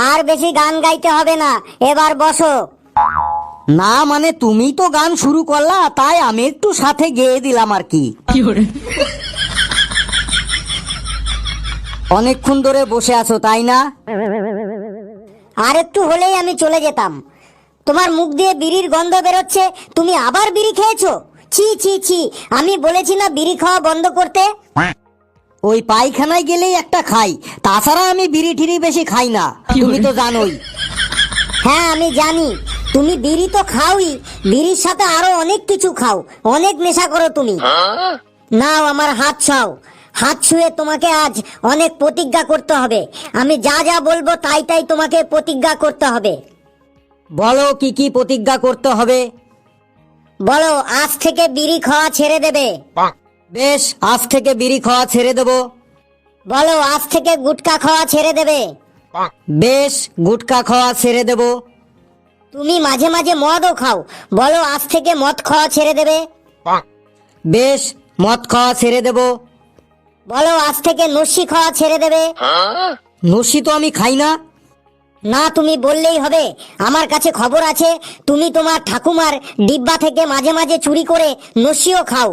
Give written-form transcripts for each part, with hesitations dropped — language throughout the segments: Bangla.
আর বেশি গান গাইতে হবে না, এবার বসো। না মানে তুমি তো গান শুরু করলা, তাই আমি একটু সাথে গেয়ে দিলাম আর কি। অনেকক্ষণ ধরে বসে আছো তাই না? আর একটু হলেই আমি চলে যেতাম। তোমার মুখ দিয়ে বিড়ির গন্ধ বেরোচ্ছে, তুমি আবার বিড়ি খেয়েছো? ছি ছি ছি, আমি বলেছি না বিড়ি খাওয়া বন্ধ করতে। ওই পায়খানায় গেলেই একটা খাই, তাছাড়া আমি বিড়ি ঠিড়ি বেশি খাই না, তুমি তো জানোই। হ্যাঁ আমি জানি, তুমি বিড়ি তো খাওই, বিড়ির সাথে আরো অনেক কিছু খাও, অনেক নেশা করো তুমি। নাও আমার হাত ছাও, হাত ছুঁয়ে তোমাকে আজ অনেক প্রতিজ্ঞা করতে হবে। আমি যা যা বলবো তাই তাই তোমাকে প্রতিজ্ঞা করতে হবে। বলো কি কি প্রতিজ্ঞা করতে হবে? বলো আজ থেকে বিড়ি খাওয়া ছেড়ে দেবে। বেশ, আজ থেকে বিড়ি খাওয়া ছেড়ে দেবো। বলো আজ থেকে গুটখা খাওয়া ছেড়ে দেবে। বেশ, গুটখা খাওয়া ছেড়ে দেবো। তুমি মাঝে মাঝে মদও খাও, বলো আজ থেকে মদ খাওয়া ছেড়ে দেবে। বেশ, মদ খাওয়া ছেড়ে দেবো। বলো আজ থেকে নস্যি খাওয়া ছেড়ে দেবে। নস্যি তো আমি খাই না। না তুমি বললেই হবে, আমার কাছে খবর আছে তুমি তোমার ঠাকুমার ডিব্বা থেকে মাঝে মাঝে চুরি করে নস্যিও খাও।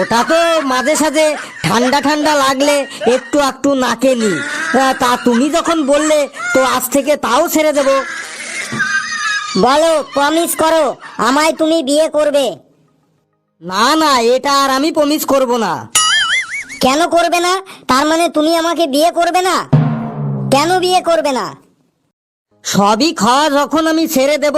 ওটা তো মাঝে সাঝে ঠান্ডা ঠান্ডা লাগলে একটু একটু নাকে নি। তা তুমি যখন বললে তো আজ থেকে তাও ছেড়ে দেবো। বলো প্রমিস করো আমায় তুমি বিয়ে করবে। না না, এটা আর আমি প্রমিস করব না। কেন করবে না? তার মানে তুমি আমাকে বিয়ে করবে না? কেন বিয়ে করবে না? সবই খাওয়া যখন আমি ছেড়ে দেব,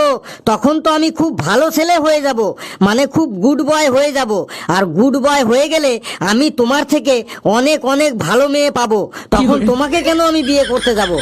তখন তো আমি খুব ভালো ছেলে হয়ে যাব, মানে খুব গুড বয় হয়ে যাব। আর গুড বয় হয়ে গেলে আমি তোমার থেকে অনেক অনেক ভালো মেয়ে পাবো, তখন তোমাকে কেন আমি বিয়ে করতে যাব?